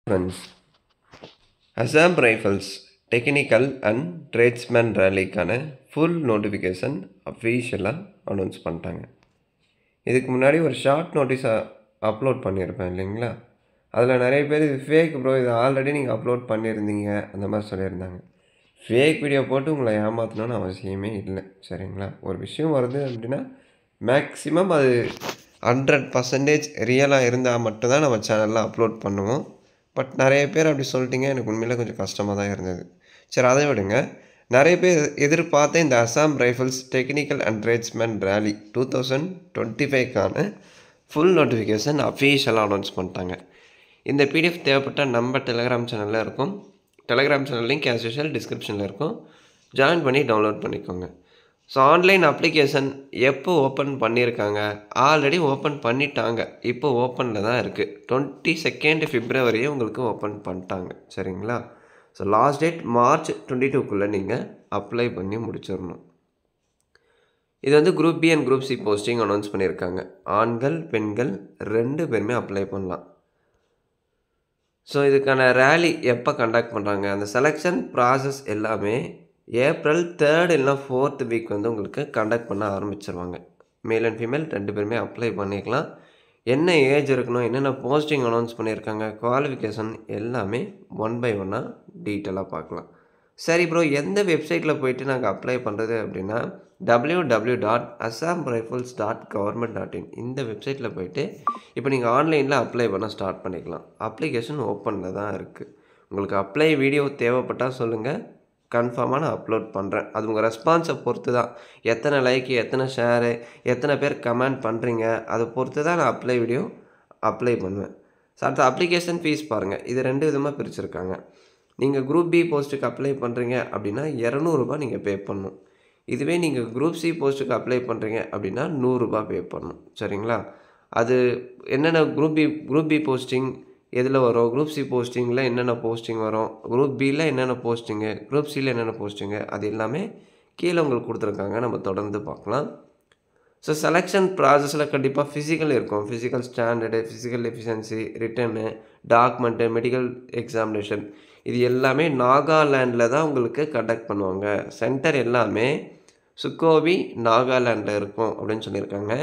Friends, Assam Rifles Technical and Tradesman ரேலிக்கான full notification அஃபீஷியலாக announce பண்ணிட்டாங்க. இதுக்கு முன்னாடி ஒரு ஷார்ட் நோட்டீஸை அப்லோட் பண்ணியிருப்பேன் இல்லைங்களா? அதில் நிறைய பேர் இது ஃபேக் ப்ரோ, இது ஆல்ரெடி நீங்கள் அப்லோட் பண்ணியிருந்தீங்க அந்த மாதிரி சொல்லியிருந்தாங்க. ஃபேக் வீடியோ போட்டு உங்களை ஏமாற்றணும்னு அவசியமே இல்லை, சரிங்களா? ஒரு விஷயம் வருது அப்படின்னா மேக்ஸிமம் அது 100% ரியலாக இருந்தால் மட்டும்தான் நம்ம சேனலில் அப்லோட் பண்ணுவோம். பட் நிறைய பேர் அப்படி சொல்லிட்டீங்க, எனக்கு உண்மையில் கொஞ்சம் கஷ்டமாக தான் இருந்தது. சரி, அதை விடுங்க. நிறைய பேர் எதிர்பார்த்த இந்த Assam rifles technical and tradesman rally 2025க்கான ஃபுல் நோட்டிஃபிகேஷன் அஃபீஷியலாக அனௌன்ஸ் பண்ணிட்டாங்க. இந்த பிடிஎஃப் தேவைப்பட்ட நம்ம டெலிகிராம் சேனலில் இருக்கும். Telegram channel link as usual டிஸ்கிரிப்ஷனில் இருக்கும். ஜாயின் பண்ணி டவுன்லோட் பண்ணிக்கோங்க. ஸோ ஆன்லைன் அப்ளிகேஷன் எப்போ ஓப்பன் பண்ணியிருக்காங்க? ஆல்ரெடி ஓப்பன் பண்ணிட்டாங்க. இப்போ ஓப்பனில் தான் இருக்குது. 22 February உங்களுக்கு ஓப்பன் பண்ணிட்டாங்க, சரிங்களா? ஸோ லாஸ்ட் டேட் March 22க்குள்ளே நீங்கள் அப்ளை பண்ணி முடிச்சிடணும். இது வந்து group B and group C posting announce பண்ணியிருக்காங்க. ஆண்கள் பெண்கள் 2 பேருமே அப்ளை பண்ணலாம். ஸோ இதுக்கான ரேலி எப்போ கண்டக்ட் பண்ணுறாங்க? அந்த செலெக்ஷன் ப்ராசஸ் எல்லாமே April 3rd இல்லைனா 4th வீக் வந்து உங்களுக்கு கண்டக்ட் பண்ண ஆரம்பிச்சிருவாங்க. மேல் அண்ட் ஃபீமேல் 2 பேருமே அப்ளை பண்ணிக்கலாம். என்ன ஏஜ் இருக்கணும், என்னென்ன போஸ்டிங் அனௌன்ஸ் பண்ணியிருக்காங்க, குவாலிஃபிகேஷன் எல்லாமே 1 by 1 டீட்டெயிலாக பார்க்கலாம். சரி ப்ரோ, எந்த வெப்சைட்டில் போய்ட்டு நாங்கள் அப்ளை பண்ணுறது அப்படின்னா www.assamrifles.government.in இந்த வெப்சைட்டில் போய்ட்டு இப்போ நீங்கள் ஆன்லைனில் அப்ளை பண்ண ஸ்டார்ட் பண்ணிக்கலாம். அப்ளிகேஷன் ஓப்பனில் தான் இருக்குது. உங்களுக்கு அப்ளை வீடியோ தேவைப்பட்டால் சொல்லுங்கள், கன்ஃபார்மாக நான் அப்லோட் பண்ணுறேன். அது உங்கள் ரெஸ்பான்ஸை பொறுத்து தான். எத்தனை லைக்கு, எத்தனை ஷேரு, எத்தனை பேர் கமெண்ட் பண்ணுறீங்க, அதை பொறுத்து தான் நான் அப்ளை வீடியோ அப்ளை பண்ணுவேன். ஸோ அடுத்த அப்ளிகேஷன் ஃபீஸ் பாருங்கள். இது 2 விதமாக பிரிச்சுருக்காங்க. நீங்கள் குரூப் பி போஸ்ட்டுக்கு அப்ளை பண்ணுறீங்க அப்படின்னா ₹200 நீங்கள் பே பண்ணணும். இதுவே நீங்கள் குரூப் சி போஸ்ட்டுக்கு அப்ளை பண்ணுறீங்க அப்படின்னா ₹100 பே பண்ணணும், சரிங்களா? அது என்னென்ன குரூப் பி போஸ்டிங் எதில் வரும், குரூப் சி போஸ்டிங்கில் என்னென்ன போஸ்டிங் வரும், குரூப் பியில் என்னென்ன போஸ்டிங்கு, குரூப் சியில் என்னென்ன போஸ்டிங்கு, அது எல்லாமே கீழே உங்களுக்கு கொடுத்துருக்காங்க. நம்ம தொடர்ந்து பார்க்கலாம். ஸோ செலெக்ஷன் ப்ராசஸில் கண்டிப்பாக ஃபிசிக்கல் இருக்கும். Physical standard, physical efficiency, written, document, medical examination, இது எல்லாமே நாகாலாண்டில் தான் உங்களுக்கு கண்டக்ட் பண்ணுவாங்க. சென்டர் எல்லாமே சுக்கோவி நாகாலாண்டில் இருக்கும் அப்படின்னு சொல்லியிருக்காங்க.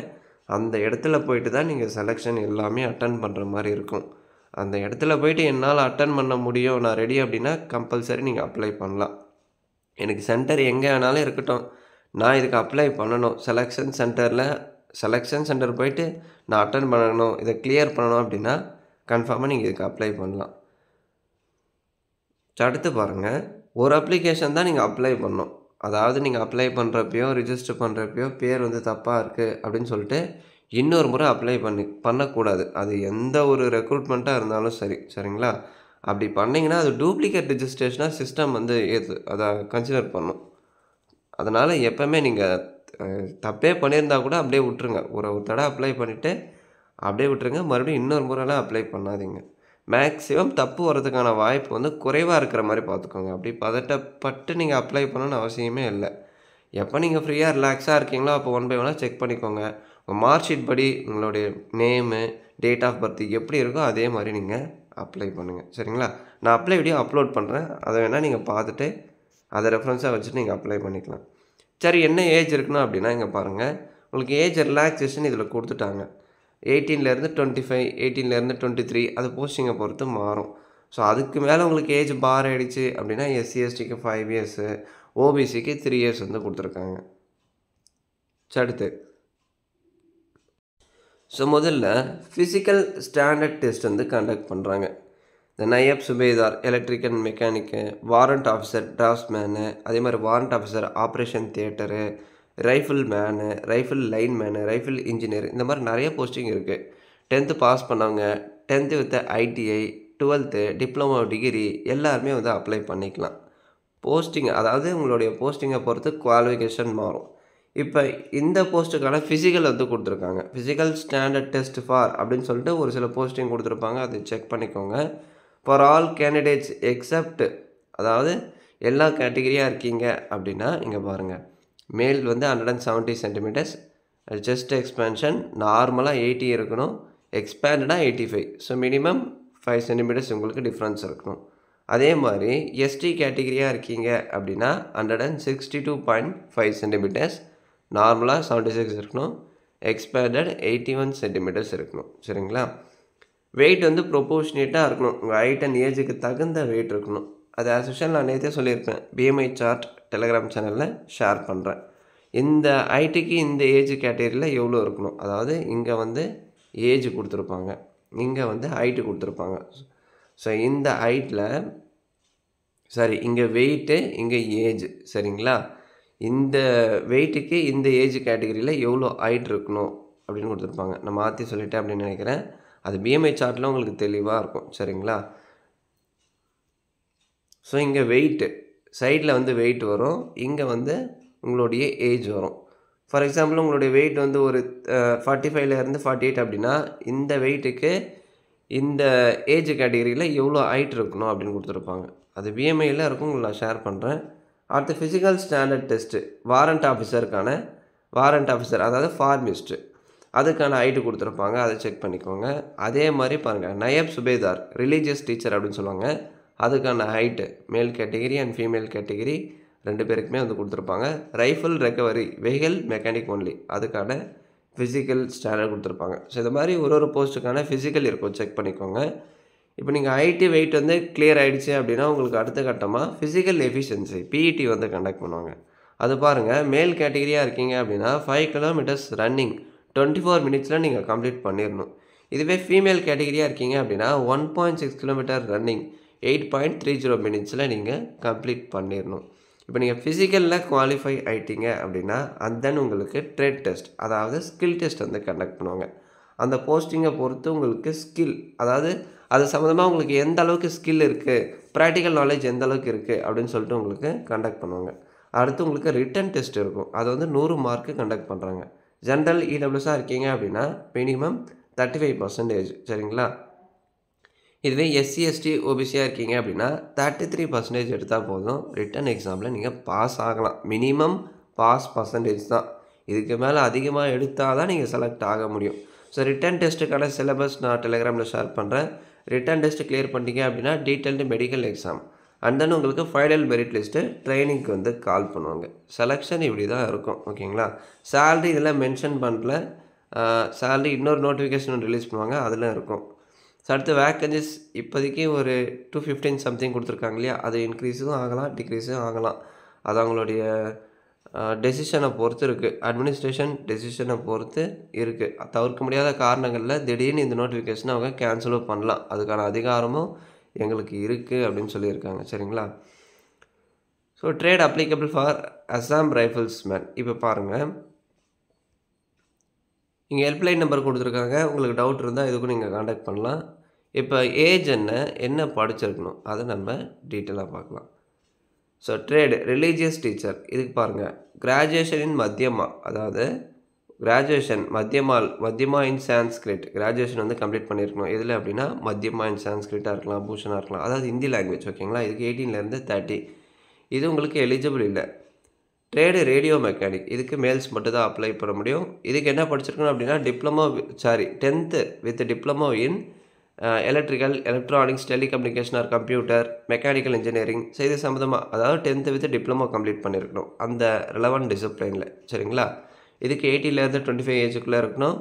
அந்த இடத்துல போயிட்டு தான் நீங்கள் செலெக்ஷன் எல்லாமே அட்டன் பண்ணுற மாதிரி இருக்கும். அந்த இடத்துல போய்ட்டு என்னால் அட்டன் பண்ண முடியும், நான் ரெடி அப்படின்னா கம்பல்சரி நீங்கள் அப்ளை பண்ணலாம். எனக்கு சென்டர் எங்கே வேணாலும் இருக்கட்டும், நான் இதுக்கு அப்ளை பண்ணணும், செலெக்ஷன் சென்டர் போய்ட்டு நான் அட்டன் பண்ணணும், இதை கிளியர் பண்ணணும் அப்படின்னா கன்ஃபார்மாக நீங்கள் இதுக்கு அப்ளை பண்ணலாம். அடுத்து பாருங்கள், ஒரு அப்ளிகேஷன் தான் நீங்கள் அப்ளை பண்ணணும். அதாவது நீங்கள் அப்ளை பண்ணுறப்பையோ ரிஜிஸ்டர் பண்ணுறப்பையோ பேர் வந்து தப்பாக இருக்குது அப்படின்னு சொல்லிட்டு இன்னொரு முறை அப்ளை பண்ணக்கூடாது. அது எந்த ஒரு ரெக்ரூட்மெண்ட்டாக இருந்தாலும் சரிங்களா? அப்படி பண்ணிங்கன்னா அது டூப்ளிகேட் ரிஜிஸ்ட்ரேஷனாக சிஸ்டம் வந்து அதை கன்சிடர் பண்ணும். அதனால் எப்போவுமே நீங்கள் தப்பே பண்ணியிருந்தால் கூட அப்படியே விட்டுருங்க. ஒரு தடவை அப்ளை பண்ணிவிட்டு அப்படியே விட்டுருங்க. மறுபடியும் இன்னொரு முறைலாம் அப்ளை பண்ணாதீங்க. மேக்ஸிமம் தப்பு வர்றதுக்கான வாய்ப்பு வந்து குறைவாக இருக்கிற மாதிரி பார்த்துக்கோங்க. அப்படி பதட்டப்பட்டு நீங்கள் அப்ளை பண்ணணும்னு அவசியமே இல்லை. எப்போ நீங்கள் ஃப்ரீயாக ரிலாக்ஸாக இருக்கீங்களோ அப்போ 1 by 1 செக் பண்ணிக்கோங்க. உங்கள் மார்க் ஷீட் படி உங்களுடைய நேமு, டேட் ஆஃப் பர்த் எப்படி இருக்கோ அதே மாதிரி நீங்கள் அப்ளை பண்ணுங்கள், சரிங்களா? நான் அப்ளை வீடியோ அப்லோட் பண்ணுறேன். அதை வேணால் நீங்கள் பார்த்துட்டு அதை ரெஃபரன்ஸாக வச்சுட்டு நீங்கள் அப்ளை பண்ணிக்கலாம். சரி, என்ன ஏஜ் இருக்கணும் அப்படின்னா இங்கே பாருங்கள், உங்களுக்கு ஏஜ் ரிலாக்ஸேஷன் இதில் கொடுத்துட்டாங்க. 18லேருந்து 25, 18லேருந்து 23, அது போஸ்டிங்கை பொறுத்து மாறும். ஸோ அதுக்கு மேலே உங்களுக்கு ஏஜ் பார் ஆகிடுச்சு அப்படின்னா SC/STக்கு 5 years, OBCக்கு 3 years வந்து கொடுத்துருக்காங்க. அடுத்து ஸோ முதல்ல ஃபிசிக்கல் ஸ்டாண்டர்ட் டெஸ்ட் வந்து கண்டக்ட் பண்ணுறாங்க. இந்த நையப் சுபேதார், எலக்ட்ரிக்கல் மெக்கானிக்கு, வாரண்ட் ஆஃபீஸர் டிராஃப்ட்ஸ்மேனு, அதே மாதிரி warrant officer operation theatre, rifle menu, rifle line menu, rifle engineer, இந்த மாதிரி நிறைய போஸ்டிங் இருக்குது. 10th பாஸ் பண்ணவங்க, 10th with ITI, 12th diploma degree எல்லாருமே வந்து அப்ளை பண்ணிக்கலாம். போஸ்டிங் அதாவது உங்களுடைய போஸ்டிங்கை பொறுத்து குவாலிஃபிகேஷன் மாறும். இப்போ இந்த போஸ்ட்டுக்கான ஃபிசிக்கல் வந்து கொடுத்துருக்காங்க. ஃபிசிக்கல் ஸ்டாண்டர்ட் டெஸ்ட் ஃபார் அப்படின்னு சொல்லிட்டு ஒரு சில போஸ்டிங் கொடுத்துருப்பாங்க, அதை செக் பண்ணிக்கோங்க. ஃபார் ஆல் கேண்டிடேட்ஸ் எக்ஸப்ட், அதாவது எல்லா கேட்டகிரியாக இருக்கீங்க அப்படின்னா இங்கே பாருங்கள், மேல் வந்து 170 cm, செஸ்ட் எக்ஸ்பேன்ஷன் நார்மலாக 80 இருக்கணும், எக்ஸ்பேண்டடாக 85. ஸோ மினிமம் 5 சென்டிமீட்டர்ஸ் உங்களுக்கு டிஃப்ரென்ஸ் இருக்கணும். அதே மாதிரி எஸ்டி கேட்டகரியாக இருக்கீங்க அப்படின்னா 162.5 சென்டிமீட்டர்ஸ், நார்மலாக 76 இருக்கணும், எக்ஸ்பேண்டட் 81 சென்டிமீட்டர்ஸ் இருக்கணும். சரிங்களா? வெயிட் வந்து ப்ரொபோர்ஷனேட்டாக இருக்கணும். உங்கள் ஹைட் அண்ட் ஏஜுக்கு தகுந்த வெயிட் இருக்கணும். அது ஆஸ் யூஷுவல் நான் நேற்றே சொல்லியிருப்பேன். பிஎம்ஐ சார்ட் டெலகிராம் சேனலில் ஷேர் பண்ணுறேன். இந்த ஹைட்டுக்கு இந்த ஏஜ் கேட்டகரியில் எவ்வளோ இருக்கணும், அதாவது இங்கே வந்து ஏஜ் கொடுத்துருப்பாங்க, இங்கே வந்து ஹைட்டு கொடுத்துருப்பாங்க. ஸோ இந்த ஹைட்டில் இங்கே வெயிட்டு, இங்கே ஏஜ். சரிங்களா? இந்த வெயிட்டுக்கு இந்த ஏஜ் கேட்டகரியில் எவ்வளோ ஹைட் இருக்கணும் அப்படின்னு கொடுத்துருப்பாங்க. நான் மாற்றி சொல்லிட்டேன் அப்படின்னு நினைக்கிறேன். அது பிஎம்ஐ சார்ட்டில் உங்களுக்கு தெளிவாக இருக்கும். சரிங்களா? ஸோ இங்கே வெயிட்டு சைடில் வந்து வெயிட் வரும், இங்கே வந்து உங்களுடைய ஏஜ் வரும். ஃபார் எக்ஸாம்பிள் உங்களுடைய வெயிட் வந்து ஒரு 45லேருந்து 48 அப்படின்னா இந்த வெயிட்டுக்கு இந்த ஏஜ் கேட்டகரியில் எவ்வளோ ஹைட் இருக்கணும் அப்படின்னு கொடுத்துருப்பாங்க. அது பிஎம்ஐயில் இருக்கும், உங்களுக்கு நான் ஷேர் பண்ணுறேன். அடுத்து physical standard test warrant officer அதாவது ஃபார்மிஸ்ட்டு, அதுக்கான ஹைட்டு கொடுத்துருப்பாங்க. அதை செக் பண்ணிக்கோங்க. அதே மாதிரி பாருங்கள், நயப் சுபேதார் ரிலீஜியஸ் டீச்சர் அப்படின்னு சொல்லுவாங்க, அதுக்கான ஹைட்டு மேல் கேட்டகிரி அண்ட் ஃபீமேல் கேட்டகிரி 2 பேருக்குமே வந்து கொடுத்துருப்பாங்க. Rifle recovery vehicle mechanic only, அதுக்கான ஃபிசிக்கல் ஸ்டாண்டர்ட் கொடுத்துருப்பாங்க. ஸோ இது மாதிரி ஒரு போஸ்ட்டுக்கான ஃபிசிக்கல் இருக்கும், செக் பண்ணிக்கோங்க. இப்போ நீங்கள் ஹைட்டு வெயிட் வந்து கிளியர் ஆகிடுச்சு அப்படின்னா உங்களுக்கு அடுத்த கட்டமாக ஃபிசிக்கல் எஃபிஷியன்சி பிஇடி வந்து கண்டக்ட் பண்ணுவாங்க. அது பாருங்கள், மேல் கேட்டகிரியாக இருக்கீங்க அப்படின்னா 5 கிலோமீட்டர்ஸ் ரன்னிங் 24 மினிட்ஸில் நீங்கள் கம்ப்ளீட் பண்ணிடணும். இதுவே ஃபீமேல் கேட்டகிரியாக இருக்கீங்க அப்படின்னா 1.6 கிலோமீட்டர் ரன்னிங் 8.30 மினிட்ஸில் நீங்கள் கம்ப்ளீட் பண்ணிடணும். இப்போ நீங்கள் ஃபிசிக்கலில் குவாலிஃபை ஆகிட்டீங்க அப்படின்னா தென் உங்களுக்கு ட்ரேட் டெஸ்ட், அதாவது ஸ்கில் டெஸ்ட் வந்து கண்டக்ட் பண்ணுவாங்க. அந்த போஸ்டிங்கை பொறுத்து உங்களுக்கு ஸ்கில், அதாவது அது சம்மந்தமாக உங்களுக்கு எந்த அளவுக்கு ஸ்கில் இருக்குது, ப்ராக்டிக்கல் நாலேஜ் எந்த அளவுக்கு இருக்குது அப்படின்னு சொல்லிட்டு உங்களுக்கு கண்டக்ட் பண்ணுவாங்க. அடுத்து உங்களுக்கு ரிட்டன் டெஸ்ட் இருக்கும், அது வந்து 100 மார்க்கு கண்டக்ட் பண்ணுறாங்க. ஜென்ரல் இடபிள்யூஸாக இருக்கீங்க அப்படின்னா மினிமம் 35%. சரிங்களா? இதுவே எஸ்சி எஸ்டி ஓபிசியாக இருக்கீங்க அப்படின்னா 33% எடுத்தால் போதும், ரிட்டன் எக்ஸாமில் நீங்கள் பாஸ் ஆகலாம். மினிமம் பாஸ் பர்சன்டேஜ் தான், இதுக்கு மேலே அதிகமாக எடுத்தால் தான் நீங்கள் செலக்ட் ஆக முடியும். ஸோ ரிட்டன் டெஸ்ட்டுக்கான சிலபஸ் நான் டெலிகிராமில் ஷேர் பண்ணுறேன். ரிட்டன் டெஸ்ட்டு கிளியர் பண்ணிட்டீங்க அப்படின்னா டீட்டெயில்டு மெடிக்கல் எக்ஸாம் தென் உங்களுக்கு ஃபைனல் மெரிட் லிஸ்ட்டு ட்ரைனிங்க்கு வந்து கால் பண்ணுவாங்க. செலெக்ஷன் இப்படி தான் இருக்கும். ஓகேங்களா? சேலரி இதெல்லாம் மென்ஷன் பண்ணல, சேலரி இன்னொரு நோட்டிஃபிகேஷன் ரிலீஸ் பண்ணுவாங்க, அதில் இருக்கும். ஸோ அடுத்து வேக்கன்சிஸ் இப்போதைக்கு ஒரு 215 சம்திங் கொடுத்துருக்காங்க இல்லையா, அது இன்க்ரீஸும் ஆகலாம், டிக்ரீஸும் ஆகலாம். அது அவங்களுடைய டெசிஷனை பொறுத்து இருக்குது, அட்மினிஸ்ட்ரேஷன் டெசிஷனை பொறுத்து இருக்குது. தவிர்க்க முடியாத காரணங்களில் திடீர்னு இந்த நோட்டிஃபிகேஷனை அவங்க கேன்சலும் பண்ணலாம், அதுக்கான அதிகாரமும் எங்களுக்கு இருக்குது அப்படின்னு சொல்லியிருக்காங்க. சரிங்களா? So trade applicable for Assam rifleman. இப்போ பாருங்கள், இங்கே ஹெல்ப்லைன் நம்பர் கொடுத்துருக்காங்க, உங்களுக்கு டவுட் இருந்தால் இதுக்கும் நீங்கள் காண்டாக்ட் பண்ணலாம். இப்போ ஏஜ் என்ன படிச்சிருக்கணும் அதை நம்ம டீட்டெயிலாக பார்க்கலாம். ஸோ ட்ரேடு ரிலீஜியஸ் டீச்சர், இதுக்கு பாருங்கள், கிராஜுவேஷன் இன் மத்தியமா, அதாவது கிராஜுவேஷன் மத்தியமா இன் சான்ஸ்கிரிட், கிராஜுவேஷன் வந்து கம்ப்ளீட் பண்ணியிருக்கணும். எதில் அப்படின்னா மத்தியமா இன் சான்ஸ்கிரிட்டாக இருக்கலாம், பூஷனாக இருக்கலாம், அதாவது ஹிந்தி லாங்குவேஜ். ஓகேங்களா? இதுக்கு 18லேருந்து 30, இது உங்களுக்கு எலிஜிபிள் இல்லை. ட்ரேடு ரேடியோ மெக்கானிக், இதுக்கு மேல்ஸ் மட்டும் தான் அப்ளை பண்ண முடியும். இதுக்கு என்ன படிச்சிருக்கணும் அப்படின்னா 10th with diploma in electrical, electronics, telecommunication R computer, mechanical engineering. So இது சம்மந்தமாக, அதாவது 10th வித் டிப்ளமோ கம்ப்ளீட் பண்ணியிருக்கணும் அந்த ரெலவெண்ட் டிசிப்ளினில். சரிங்களா? இதுக்கு 18லேருந்து 25 ஏஜுக்குள்ளே இருக்கணும்.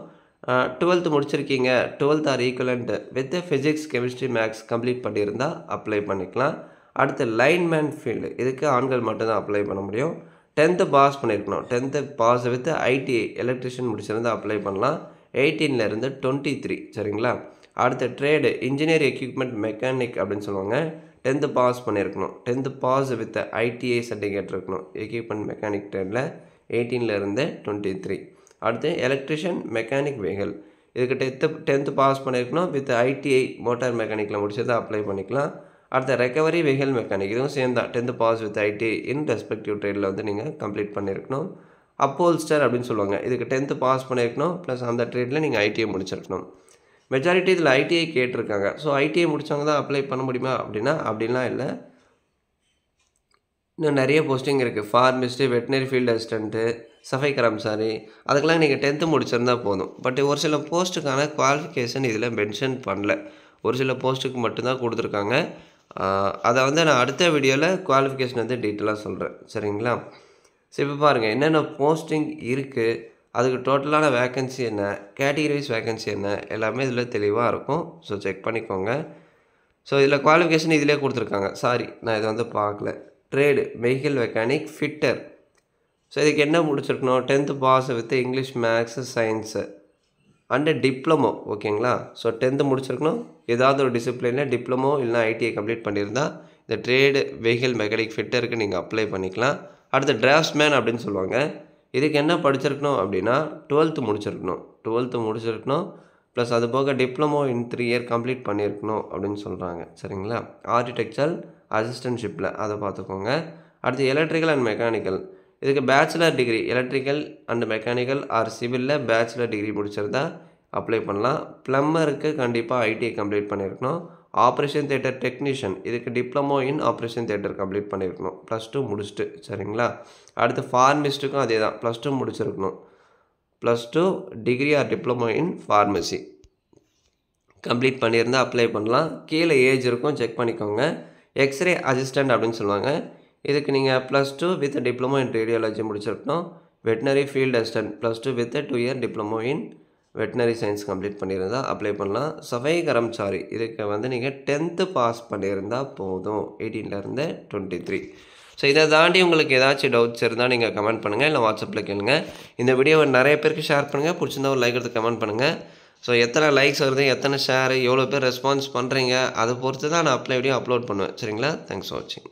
12th முடிச்சிருக்கீங்க, 12th or equivalent with physics, chemistry, maths complete பண்ணியிருந்தால் அப்ளை பண்ணிக்கலாம். அடுத்து லைன்மேன் ஃபீல்டு, இதுக்கு ஆண்கள் மட்டும்தான் அப்ளை பண்ண முடியும். 10th பாஸ் பண்ணியிருக்கணும், 10th pass with ITI electrician முடிச்சிருந்தால் அப்ளை பண்ணலாம். 18லேருந்து 23. சரிங்களா? அடுத்த ட்ரேடு இன்ஜினியர் எக்யூப்மெண்ட் மெக்கானிக் அப்படின்னு சொல்லுவாங்க, 10th பாஸ் பண்ணியிருக்கணும், 10th pass with ITI certificate இருக்கணும் எக்யூப்மெண்ட் மெக்கானிக் ட்ரேடில். 18லேருந்து 23. அடுத்து எலக்ட்ரிஷியன் மெக்கானிக் வெஹிக்கல், இதுக்கு 10th பாஸ் பண்ணியிருக்கணும் வித் ஐடிஐ மோட்டார் மெக்கானிக்கில் முடிச்சதை அப்ளை பண்ணிக்கலாம். அடுத்த ரெக்கவரி வெஹிக்கல் மெக்கானிக், இதுவும் சேம் தான், 10th pass with ITI in respective ட்ரேடில் வந்து நீங்கள் கம்ப்ளீட் பண்ணியிருக்கணும். அப்போல்ஸ்டர் அப்படின்னு சொல்லுவாங்க, இதுக்கு 10th பாஸ் பண்ணியிருக்கணும் ப்ளஸ் அந்த ட்ரேடில் நீங்கள் ஐடிஐ முடிச்சிருக்கணும். மெஜாரிட்டி இதில் ஐடிஐ கேட்டிருக்காங்க. ஸோ ஐடிஐ முடித்தவங்க தான் அப்ளை பண்ண முடியுமா அப்படின்னா அப்படின்லாம் இல்லை, இன்னும் நிறைய போஸ்டிங் இருக்குது. ஃபார்மிஸ்ட்டு, வெட்டினரி ஃபீல்டு அசிஸ்டண்ட்டு, சஃபை கர்மசாரி, அதுக்கெல்லாம் நீங்கள் 10th முடிச்சிருந்தால் போதும். பட் ஒரு சில போஸ்ட்டுக்கான குவாலிஃபிகேஷன் இதில் மென்ஷன் பண்ணல. ஒரு சில போஸ்ட்டுக்கு மட்டும்தான் கொடுத்துருக்காங்க. அதை வந்து நான் அடுத்த வீடியோவில் குவாலிஃபிகேஷன் வந்து டீட்டெயிலாக சொல்கிறேன். சரிங்களா? ஸோ இப்போ பாருங்கள் என்னென்ன போஸ்டிங் இருக்குது, அதுக்கு டோட்டலான வேக்கன்சி என்ன, கேட்டகரி வைஸ் வேக்கன்சி என்ன, எல்லாமே இதில் தெளிவாக இருக்கும். ஸோ செக் பண்ணிக்கோங்க. ஸோ இதில் குவாலிஃபிகேஷன் இதிலே கொடுத்துருக்காங்க. சாரி, நான் இதை வந்து பார்க்கல. Trade vehicle mechanic fitter. So இதுக்கு என்ன முடிச்சிருக்கணும்? 10th pass with English, maths, science and diploma. ஓகேங்களா? ஸோ 10th முடிச்சிருக்கணும். ஏதாவது ஒரு டிசிப்ளினில் டிப்ளமோ இல்லைனா ஐடிஐ கம்ப்ளீட் பண்ணியிருந்தால் இந்த ட்ரேடு வெஹிக்கிள் மெக்கானிக் ஃபிட்டருக்கு நீங்கள் அப்ளை பண்ணிக்கலாம். அடுத்து டிராஃப்ட்ஸ்மேன் அப்படின்னு சொல்லுவாங்க. இதுக்கு என்ன படிச்சிருக்கணும் அப்படின்னா 12th முடிச்சிருக்கணும். ப்ளஸ் அது போக டிப்ளமோ இன் 3 இயர் கம்ப்ளீட் பண்ணியிருக்கணும் அப்படின்னு சொல்கிறாங்க. சரிங்களா? ஆர்கிடெக்சரல் அசிஸ்டன்ட்ஷிப்பில் அதை பார்த்துக்கோங்க. அடுத்து எலக்ட்ரிக்கல் அண்ட் மெக்கானிக்கல். இதுக்கு bachelor degree electrical and mechanical or சிவிலில் பேச்சுலர் டிகிரி முடிச்சிருந்தா அப்ளை பண்ணலாம். ப்ளம்பருக்கு கண்டிப்பாக ஐடிஐ கம்ப்ளீட் பண்ணியிருக்கணும். ஆப்ரேஷன் தியேட்டர் டெக்னீஷியன் இதுக்கு diploma in operation theatre complete பண்ணியிருக்கணும். +2 முடிச்சுட்டு. சரிங்களா? அடுத்து ஃபார்மிஸ்ட்டுக்கும் அதே தான், +2 முடிச்சிருக்கணும். +2 degree or diploma in pharmacy complete பண்ணியிருந்தால் அப்ளை பண்ணலாம். கீழே ஏஜ் இருக்கும், செக் பண்ணிக்கோங்க. எக்ஸ்ரே அசிஸ்டண்ட் அப்படின்னு சொல்லுவாங்க. இதுக்கு நீங்கள் +2 வித் டிப்ளமோ இன் ரேடியாலஜி முடிச்சிருக்கணும். Veterinary field assistant +2 with 2 year diploma in veterinary science complete பண்ணியிருந்தால் அப்ளை பண்ணலாம். சஃபை கரம்சாரி இதுக்கு வந்து நீங்கள் 10th பாஸ் பண்ணியிருந்தால் போதும். 18லேருந்து 23. ஸோ இதை தாண்டி உங்களுக்கு ஏதாச்சும் டவுட்ஸ் இருந்தால் நீங்கள் கமெண்ட் பண்ணுங்கள், இல்லை வாட்ஸ்அப்பில் கேளுங்க. இந்த வீடியோவை நிறைய பேருக்கு ஷேர் பண்ணுங்கள். பிடிச்சிருந்தா ஒரு லைக் எடுத்து கமெண்ட் பண்ணுங்கள். ஸோ எத்தனை லைக்ஸ் வருது, எத்தனை ஷேர், எவ்வளோ பேர் ரெஸ்பான்ஸ் பண்ணுறீங்க, அதை பொறுத்து தான் நான் வீடியோ அப்லோட் பண்ணுவேன். சரிங்களா? தேங்க்ஸ் ஃபார் வாட்சிங்.